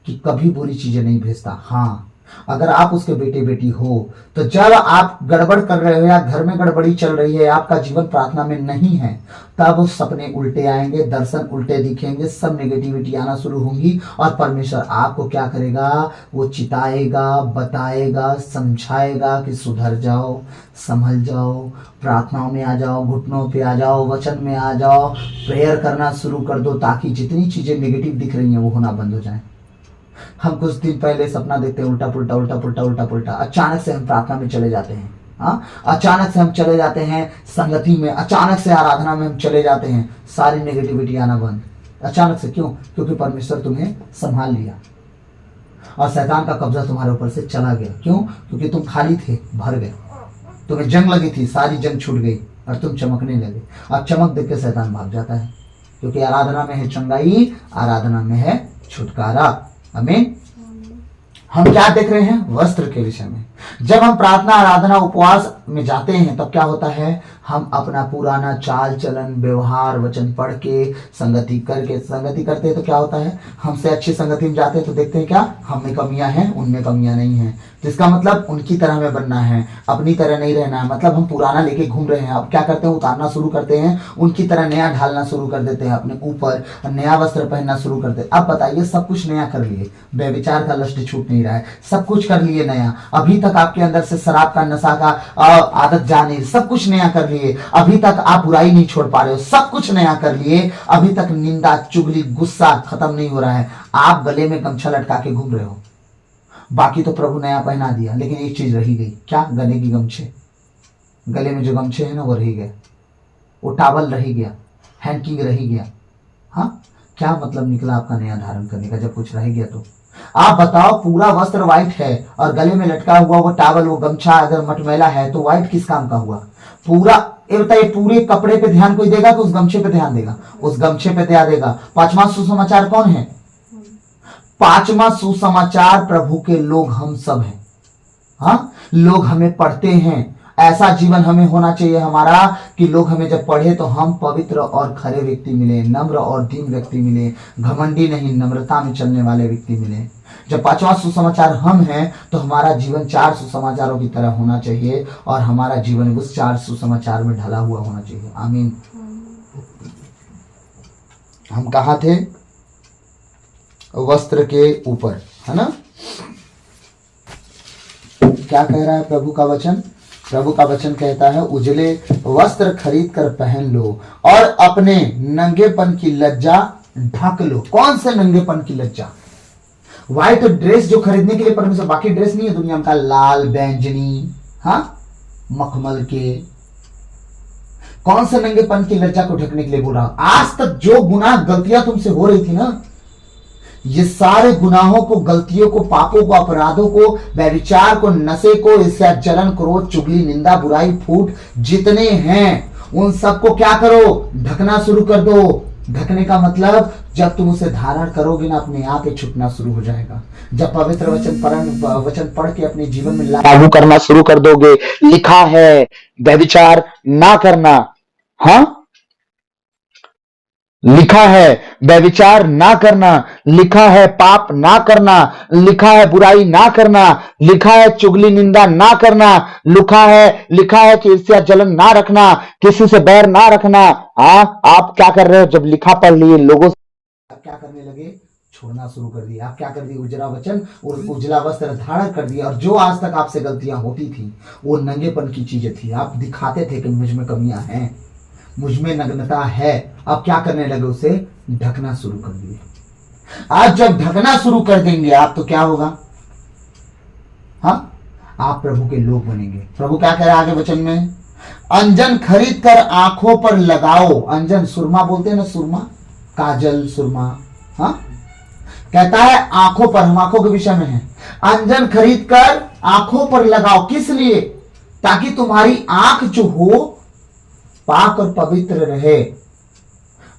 S1: कि कभी बुरी चीजें नहीं भेजता। हाँ, अगर आप उसके बेटे बेटी हो तो जब आप गड़बड़ कर रहे हो या घर में गड़बड़ी चल रही है, आपका जीवन प्रार्थना में नहीं है, तब सपने उल्टे आएंगे, दर्शन उल्टे दिखेंगे, सब नेगेटिविटी आना शुरू होंगी। और परमेश्वर आपको क्या करेगा? वो चिताएगा, बताएगा, समझाएगा कि सुधर जाओ, संभल जाओ, प्रार्थनाओं में आ जाओ, घुटनों पे आ जाओ, वचन में आ जाओ, प्रेयर करना शुरू कर दो, ताकि जितनी चीजें नेगेटिव दिख रही हैं वो होना बंद हो जाए। हम कुछ दिन पहले सपना देखते हैं उल्टा पुल्टा उल्टा पुल्टा उल्टा पुल्टा, अचानक से हम प्रार्थना में चले जाते हैं। हाँ, अचानक से हम चले जाते हैं संगति में, अचानक से आराधना में हम चले जाते हैं, सारी नेगेटिविटी आना बंद। अचानक से क्यों? क्योंकि परमेश्वर तुम्हें संभाल लिया और शैतान का कब्जा तुम्हारे ऊपर से चला गया। क्यों? क्योंकि तुम खाली थे, भर गए, तुम्हें जंग लगी थी, सारी जंग छूट गई और तुम चमकने लगे। अब चमक देख के शैतान भाग जाता है, क्योंकि आराधना में है चंगाई, आराधना में है छुटकारा। आमीन। हम क्या देख रहे हैं? वस्त्र के विषय में। जब हम प्रार्थना, आराधना, उपवास में जाते हैं तब क्या होता है? हम अपना पुराना चाल चलन, व्यवहार, वचन पढ़ के, संगति करते हैं तो क्या होता है? हमसे अच्छी संगति में जाते हैं तो देखते हैं क्या हम में कमियां हैं, उनमें कमियां नहीं हैं। तो इसका मतलब उनकी तरह में बनना है, अपनी तरह नहीं रहना है। मतलब हम पुराना लेके घूम रहे हैं, अब क्या करते हैं? उतारना शुरू करते हैं, उनकी तरह नया ढालना शुरू कर देते हैं, अपने ऊपर नया वस्त्र पहनना शुरू करते हैं। अब बताइए, सब कुछ नया कर लिए, व्यभिचार का लस्ट छूट नहीं रहा है, सब कुछ कर लिए नया। अभी तक आपके अंदर से शराब का, नशा का आदत जा नहीं, सब कुछ नया कर लिए। अभी तक आप बुराई नहीं छोड़ पा रहे हो, सब कुछ नया कर लिए। अभी तक निंदा, चुगली, गुस्सा खत्म नहीं हो रहा है। आप गले में गमछा लटका के घूम रहे हो। बाकी तो प्रभु नया पहना दिया, लेकिन एक चीज रही गई। क्या? गले की गमछे। गले में जो गमछे है ना वो रह गया, वो टावल रह गया, हैंडकिंग रह गया। हाँ, क्या मतलब निकला आपका नया धारण करने का जब कुछ रह गया? तो आप बताओ, पूरा वस्त्र व्हाइट है और गले में लटका हुआ वो टावल, वो गमछा अगर मटमैला है तो व्हाइट किस काम का हुआ? पूरा ये बताइए, पूरे कपड़े पे ध्यान कोई देगा कि उस गमछे पे ध्यान देगा? उस गमछे पे ध्यान देगा। 5वां सुसमाचार कौन है? 5वां सुसमाचार प्रभु के लोग हम सब हैं। हाँ, लोग हमें पढ़ते हैं। ऐसा जीवन हमें होना चाहिए हमारा कि लोग हमें जब पढ़े तो हम पवित्र और खरे व्यक्ति मिले, नम्र और दीन व्यक्ति मिले, घमंडी नहीं, नम्रता में चलने वाले व्यक्ति मिले। जब 5वां सुसमाचार हम हैं तो हमारा जीवन 4 सुसमाचारों की तरह होना चाहिए और हमारा जीवन उस 4 सुसमाचार में ढला हुआ होना चाहिए। आमीन। हम कहाँ थे? वस्त्र के ऊपर, है ना। क्या कह रहा है प्रभु का वचन? प्रभु का वचन कहता है उजले वस्त्र खरीद कर पहन लो और अपने नंगेपन की लज्जा ढक लो। कौन से नंगेपन की लज्जा? व्हाइट ड्रेस जो खरीदने के लिए परमेश्वर, बाकी ड्रेस नहीं है दुनिया में का, लाल बैंजनी, हाँ, मखमल के, कौन से नंगेपन की लज्जा को ढकने के लिए बोल रहा हूं? आज तक जो गुनाह गलतियां तुमसे हो रही थी ना, ये सारे गुनाहों को, गलतियों को, पापों को, अपराधों को, व्यभिचार को, नशे को, ईर्ष्या, जलन, क्रोध, चुगली, निंदा, बुराई, फूट जितने हैं उन सबको क्या करो? ढकना शुरू कर दो। ढकने का मतलब जब तुम उसे धारण करोगे ना, अपने आप ही छुटना शुरू हो जाएगा। जब पवित्र वचन पढ़ के अपने जीवन में लागू करना शुरू कर दोगे, लिखा है व्यभिचार ना करना, हाँ, लिखा है व्यभिचार ना करना, लिखा है पाप ना करना, लिखा है बुराई ना करना, लिखा है चुगली निंदा ना करना, लिखा है कि ईर्ष्या जलन ना रखना, किसी से बैर ना रखना। हाँ, आप क्या कर रहे हो? जब लिखा पढ़ लिए लोगों से आप क्या करने लगे? छोड़ना शुरू कर दिया। आप क्या कर दिए? उजला वचन और उजला वस्त्र धारण कर दिया। और जो आज तक आपसे गलतियां होती थी वो नंगेपन की चीजें थी। आप दिखाते थे कि मुझ में कमियां हैं, मुझ में नग्नता है। अब क्या करने लगे? उसे ढकना शुरू कर दिए। आज जब ढकना शुरू कर देंगे आप, तो क्या होगा? हाँ, आप प्रभु के लोग बनेंगे। प्रभु क्या कह रहा है आगे वचन में? अंजन खरीद कर आंखों पर लगाओ। अंजन, सुरमा बोलते हैं ना, सुरमा, काजल, सुरमा, हाँ, कहता है आंखों पर, हम आंखों के विषय में है। अंजन खरीद कर आंखों पर लगाओ। किस लिए? ताकि तुम्हारी आंख जो हो पाक और पवित्र रहे,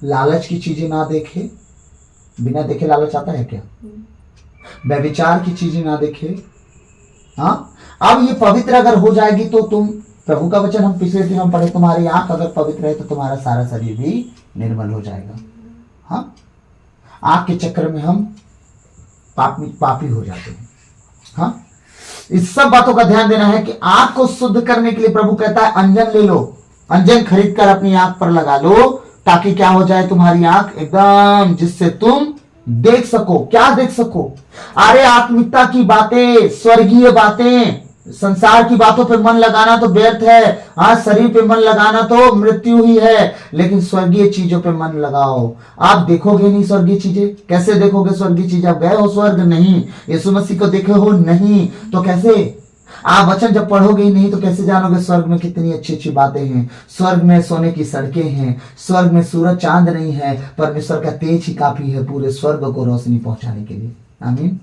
S1: लालच की चीजें ना देखे। बिना देखे लालच आता है क्या? व्यभिचार की चीजें ना देखे। हाँ, अब ये पवित्र अगर हो जाएगी तो तुम, प्रभु का वचन हम पिछले दिन हम पढ़े, तुम्हारी आंख अगर पवित्र है तो तुम्हारा सारा शरीर भी निर्मल हो जाएगा। हाँ, आंख के चक्कर में हम पापी हो जाते हैं। हाँ, इस सब बातों का ध्यान देना है कि आंख को शुद्ध करने के लिए प्रभु कहता है अंजन ले लो, अंजन खरीद कर अपनी आंख पर लगा लो, ताकि क्या हो जाए? तुम्हारी आंख एकदम, जिससे तुम देख सको। क्या देख सको? अरे आत्मिकता की बातें, स्वर्गीय बातें। संसार की बातों पे मन लगाना तो व्यर्थ है। आज शरीर पे मन लगाना तो मृत्यु ही है, लेकिन स्वर्गीय चीजों पे मन लगाओ। आप देखोगे नहीं स्वर्गीय चीजें। कैसे देखोगे स्वर्गीय चीजें? आप गए हो स्वर्ग? नहीं। यीशु मसीह को देखे हो? नहीं। तो कैसे? आप वचन जब पढ़ोगे ही नहीं तो कैसे जानोगे स्वर्ग में कितनी अच्छी अच्छी बातें हैं? स्वर्ग में सोने की सड़कें हैं, स्वर्ग में सूरज चांद नहीं है, परमेश्वर का तेज ही काफी है पूरे स्वर्ग को रोशनी पहुंचाने के लिए। आमीन।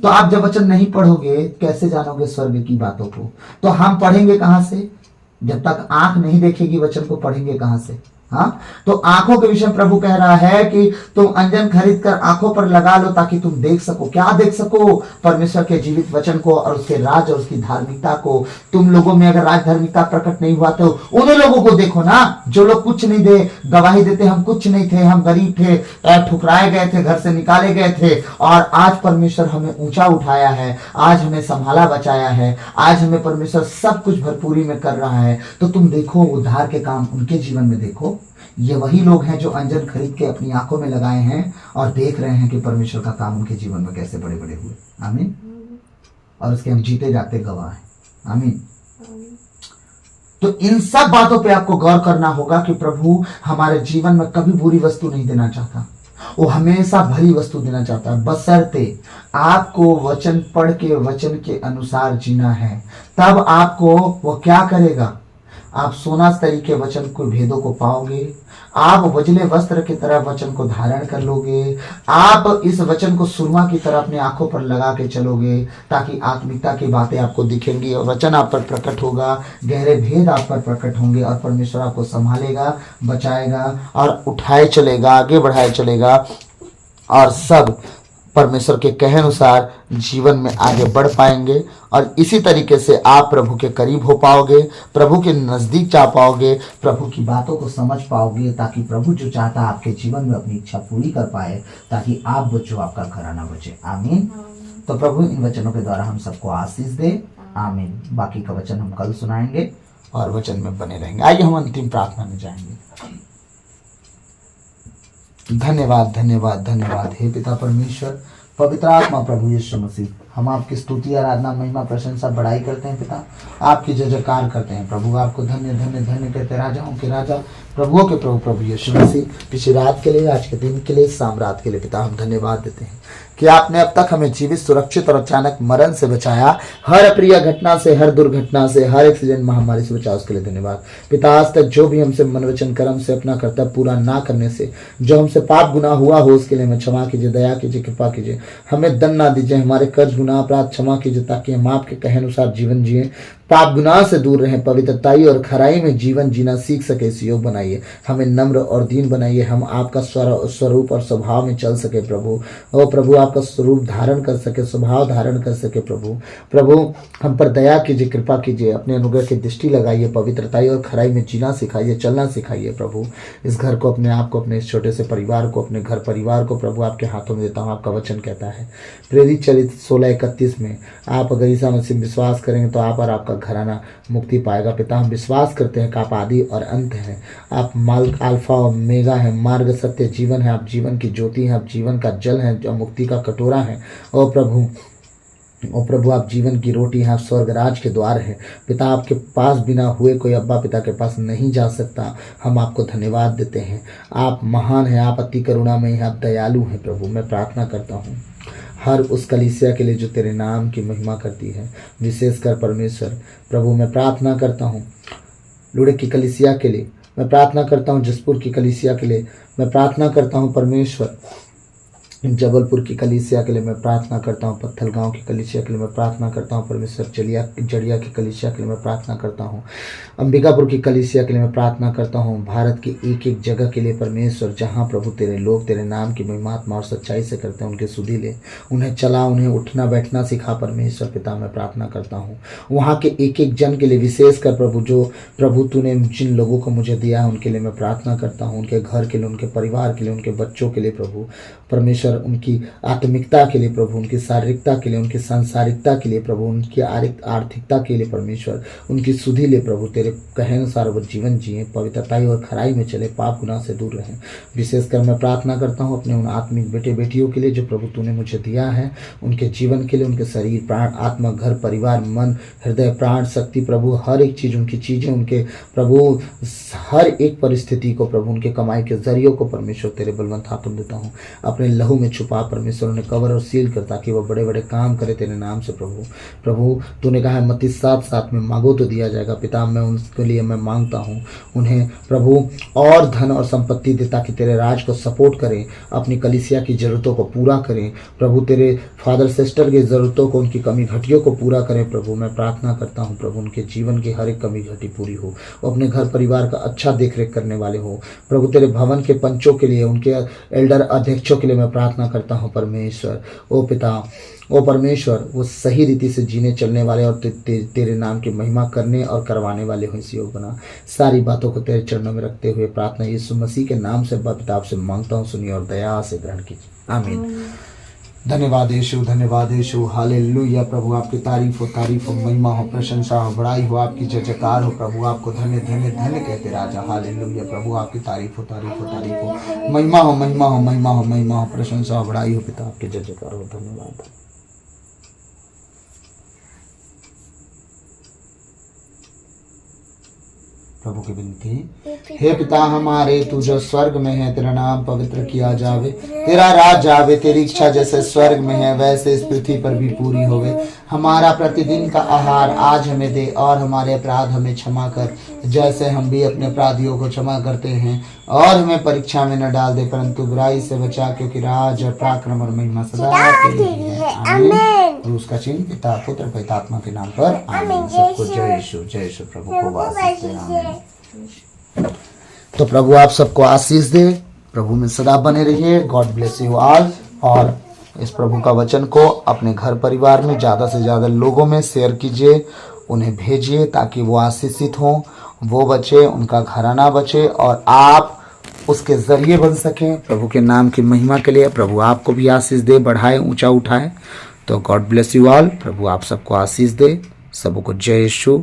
S1: तो आप जब वचन नहीं पढ़ोगे कैसे जानोगे स्वर्ग की बातों को? तो हम पढ़ेंगे कहां से? जब तक आंख नहीं देखेगी वचन को, पढ़ेंगे कहां से? हाँ, तो आंखों के विषय प्रभु कह रहा है कि तुम अंजन खरीद कर आंखों पर लगा लो, ताकि तुम देख सको। क्या देख सको? परमेश्वर के जीवित वचन को और उसके राज और उसकी धार्मिकता को। तुम लोगों में अगर राज धार्मिकता प्रकट नहीं हुआ तो उन लोगों को देखो ना, जो लोग कुछ नहीं दे, गवाही देते हम कुछ नहीं थे, हम गरीब थे, ठुकराए गए थे, घर से निकाले गए थे, और आज परमेश्वर हमें ऊंचा उठाया है, आज हमें संभाला बचाया है, आज हमें परमेश्वर सब कुछ भरपूरी में कर रहा है। तो तुम देखो उद्धार के काम उनके जीवन में देखो। ये वही लोग हैं जो अंजन खरीद के अपनी आंखों में लगाए हैं और देख रहे हैं कि परमेश्वर का काम उनके जीवन में कैसे बड़े बड़े हुए। आमीन। और उसके हम जीते जाते गवाह हैं। आमीन। तो इन सब बातों पे आपको गौर करना होगा कि प्रभु हमारे जीवन में कभी बुरी वस्तु नहीं देना चाहता, वो हमेशा भली वस्तु देना चाहता है, बशर्ते आपको वचन पढ़ के वचन के अनुसार जीना है। तब आपको वो क्या करेगा? आप सोना तरीके वचन के भेदों को पाओगे, आप उजले वस्त्र की तरह वचन को धारण कर लोगे, आप इस वचन को सुरमा की तरह अपनी आंखों पर लगा के चलोगे, ताकि आत्मिकता की बातें आपको दिखेंगी और वचन आप पर प्रकट होगा, गहरे भेद आप पर प्रकट होंगे, और परमेश्वर आपको संभालेगा, बचाएगा और उठाए चलेगा, आगे बढ़ाए चलेगा, और सब परमेश्वर के कहे अनुसार जीवन में आगे बढ़ पाएंगे। और इसी तरीके से आप प्रभु के करीब हो पाओगे, प्रभु के नजदीक जा पाओगे, प्रभु की बातों को समझ पाओगे, ताकि प्रभु जो चाहता है आपके जीवन में अपनी इच्छा पूरी कर पाए, ताकि आप बचो, आपका घराना बचे। आमीन। तो प्रभु इन वचनों के द्वारा हम सबको आशीष दे। आमीन। बाकी का वचन हम कल सुनाएंगे और वचन में बने रहेंगे। आइए हम अंतिम प्रार्थना में जाएंगे। धन्यवाद धन्यवाद धन्यवाद। हे पिता परमेश्वर, पवित्र आत्मा, प्रभु यीशु मसीह, हम आपकी स्तुति, आराधना, महिमा, प्रशंसा, बड़ाई करते हैं पिता, आपकी जय जयकार करते हैं प्रभु। आपको धन्य धन्य धन्य कहते, राजाओं के राजा, प्रभुओं के प्रभु, प्रभु यीशु मसीह, पिछली रात के लिए, आज के दिन के लिए, शाम रात के लिए पिता हम धन्यवाद देते हैं कि आपने अब तक हमें जीवित, सुरक्षित और अचानक मरण से बचाया। हर अप्रिय घटना से, हर दुर्घटना से, हर एक्सीडेंट, महामारी से बचाया, उसके लिए धन्यवाद पिता। आज तक जो भी हमसे मन वचन कर्म से अपना कर्तव्य पूरा ना करने से जो हमसे पाप गुनाह हुआ हो, उसके लिए हमें क्षमा कीजिए, दया कीजिए, कृपा कीजिए, हमें दंड ना दीजिए, हमारे कर्ज गुनाह अपराध क्षमा कीजिए, ताकि हम आपके कहे अनुसार जीवन जिए, पाप गुनाह से दूर रहें, पवित्रताई और खराई में जीवन जीना सीख सके, इस योग बनाइए, हमें नम्र और दीन बनाइए, हम आपका स्वरूप और स्वभाव में चल सके प्रभु। ओ प्रभु, आपका स्वरूप धारण कर सके, स्वभाव धारण कर सके प्रभु। प्रभु हम पर दया कीजिए, कृपा कीजिए, अपने अनुग्रह की दृष्टि लगाइए, पवित्रताई और खराई में जीना सिखाइए, चलना सिखाइए प्रभु। इस घर को, अपने आप को, अपने इस छोटे से परिवार को, अपने घर परिवार को प्रभु आपके हाथों में देता हूँ। आपका वचन कहता है प्रेरित चरित्र 16:31 में, आप अगर ईसा मसीह विश्वास करेंगे तो आप और आपका घराना मुक्ति पाएगा। पिता हम विश्वास करते हैं कि आप आदि और अंत हैं, आप अल्फा और ओमेगा हैं, मार्ग, सत्य, जीवन है, आप जीवन की ज्योति हैं, आप जीवन का जल हैं, जो मुक्ति का कटोरा है। ओ प्रभु आप जीवन की रोटी हैं, आप स्वर्ग राज के द्वार हैं पिता। आपके पास बिना हुए कोई अब्बा पिता के पास नहीं जा सकता। हम आपको धन्यवाद देते हैं, आप महान हैं, आप अति करुणामय हैं, आप दयालु हैं प्रभु। मैं प्रार्थना करता हूँ हर उस कलीसिया के लिए जो तेरे नाम की महिमा करती है, विशेषकर परमेश्वर प्रभु मैं प्रार्थना करता हूँ लुड़े की कलीसिया के लिए, मैं प्रार्थना करता हूँ जसपुर की कलीसिया के लिए, मैं प्रार्थना करता हूँ परमेश्वर जबलपुर की कलीसिया के लिए, मैं प्रार्थना करता हूँ पत्थल गांव की कलीसिया के लिए, मैं प्रार्थना करता हूँ परमेश्वर जड़िया की कलीसिया के लिए, मैं प्रार्थना करता हूँ अंबिकापुर की कलीसिया के लिए, मैं प्रार्थना करता हूँ भारत की एक एक जगह के लिए परमेश्वर, जहाँ प्रभु तेरे लोग तेरे नाम की महिमा आत्मा और सच्चाई से करते हैं, उनके सुधी ले, उन्हें चला, उन्हें उठना बैठना सिखा परमेश्वर पिता। मैं प्रार्थना करता हूँ वहाँ के एक एक जन के लिए, विशेष कर प्रभु जो प्रभु तूने जिन लोगों को मुझे दिया है उनके लिए मैं प्रार्थना करता हूँ, उनके घर के लिए, उनके परिवार के लिए, उनके बच्चों के लिए प्रभु परमेश्वर, उनकी आत्मिकता के लिए प्रभु, उनकी शारीरिकता के लिए, उनकी सांसारिकता के लिए प्रभु, उनकी आर्थिकता के लिए परमेश्वर, उनकी सुधि ले प्रभु, तेरे कहे अनुसार वो जीवन जिए, पवित्रताई और खराई में चले, पाप गुनाह से दूर रहें। विशेषकर मैं प्रार्थना करता हूँ अपने उन आत्मिक बेटे बेटियों के लिए जो प्रभु तूने मुझे दिया है, उनके जीवन के लिए, उनके शरीर, प्राण, आत्मा, घर परिवार, मन, हृदय, प्राण, शक्ति प्रभु, हर एक चीज़, उनकी चीज़ें, उनके प्रभु हर एक परिस्थिति को प्रभु, उनके कमाई के जरियों को परमेश्वर तेरे बलवंत हाथों देता हूँ, अपने लहू में छुपा परमेश्वर, उन्हें कवर और सील कर, ताकि वह बड़े बड़े काम करे तेरे नाम से प्रभु। प्रभु तूने कहा है मत्ती 7:7 में, मांगो तो दिया जाएगा पिता। मैं उनके लिए मैं मांगता हूँ, उन्हें प्रभु और धन और संपत्ति दे, ताकि तेरे राज को सपोर्ट करें, अपनी कलीसिया की ज़रूरतों को पूरा करें प्रभु, तेरे फादर सिस्टर की ज़रूरतों को, उनकी कमी घटियों को पूरा करें प्रभु। मैं प्रार्थना करता हूँ प्रभु उनके जीवन की हर एक कमी घटी पूरी हो, वो अपने घर परिवार का अच्छा देख रेख करने वाले हो प्रभु। तेरे भवन के पंचों के लिए, उनके एल्डर अध्यक्षों के लिए मैं प्रार्थना करता हूँ परमेश्वर। ओ पिता, ओ परमेश्वर, वो सही रीति से जीने चलने वाले और तेरे नाम की महिमा करने और करवाने वाले हो। इस योग बना सारी बातों को तेरे चरणों में रखते हुए प्रार्थना यीशु मसीह के नाम से पिता आपसे मांगता हूँ, सुनिए और दया से ग्रहण कीजिए, आमीन। धन्यवाद यीशु, धन्यवाद यीशु, हालेलुया। प्रभु आपकी तारीफ हो, महिमा हो, प्रशंसा हो, बड़ाई हो, आपकी जय जयकार हो प्रभु। आपको धन्य धन्य धन्य कहते राजा, हालेलुया। प्रभु आपकी तारीफ हो, महिमा हो, महिमा हो, महिमा हो, महिमा हो, प्रशंसा हो, बड़ाई हो पिता, आपकी जय जयकार हो। धन्यवाद। प्रभु की विनती, हे पिता हमारे तू जो स्वर्ग में है, तेरा नाम पवित्र किया जावे, तेरा राज आवे, तेरी इच्छा जैसे स्वर्ग में है वैसे इस पृथ्वी पर भी पूरी होवे। हमारा प्रतिदिन का आहार आज हमें दे, और हमारे अपराध हमें क्षमा कर जैसे हम भी अपने अपराधियों को क्षमा करते हैं, और हमें परीक्षा में न डाल दे परंतु बुराई से बचा, क्योंकि राज और पराक्रम और महिमा सदा तेरी है, आमीन। और उसका चिन्ह पिता पुत्र पवित्र आत्मा के नाम पर, आमीन। सबको जय यीशु प्रभु को आशीष दे, आमीन। तो प्रभु आप सबको आशीष दे, प्रभु में सदा बने रहिए। God bless you all. और इस प्रभु का वचन को अपने घर परिवार में ज़्यादा से ज़्यादा लोगों में शेयर कीजिए, उन्हें भेजिए, ताकि वो आशीषित हों, वो बचे, उनका घराना बचे, और आप उसके ज़रिए बन सकें प्रभु के नाम की महिमा के लिए। प्रभु आपको भी आशीष दे, बढ़ाए, ऊंचा उठाए। तो गॉड ब्लेस यू ऑल। प्रभु आप सबको आशीष दे। सबको जय यीशु।